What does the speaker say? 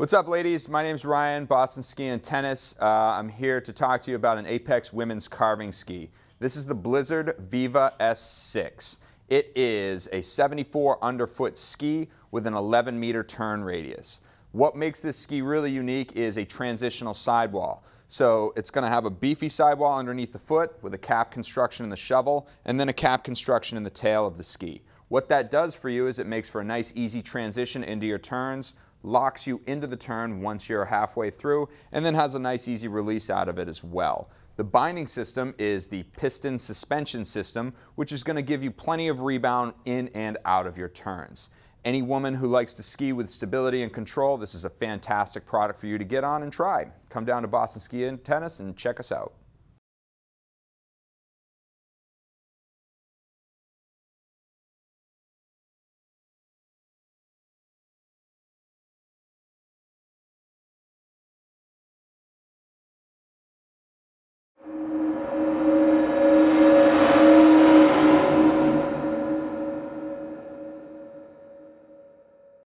What's up, ladies? My name's Ryan, Boston Ski and Tennis. I'm here to talk to you about an Apex women's carving ski. This is the Blizzard Viva S6. It is a 74 underfoot ski with an 11-meter turn radius. What makes this ski really unique is a transitional sidewall. So it's going to have a beefy sidewall underneath the foot with a cap construction in the shovel and then a cap construction in the tail of the ski. What that does for you is it makes for a nice easy transition into your turns, locks you into the turn once you're halfway through, and then has a nice easy release out of it as well. The binding system is the piston suspension system, which is going to give you plenty of rebound in and out of your turns. Any woman who likes to ski with stability and control, this is a fantastic product for you to get on and try. Come down to Boston Ski and Tennis and check us out.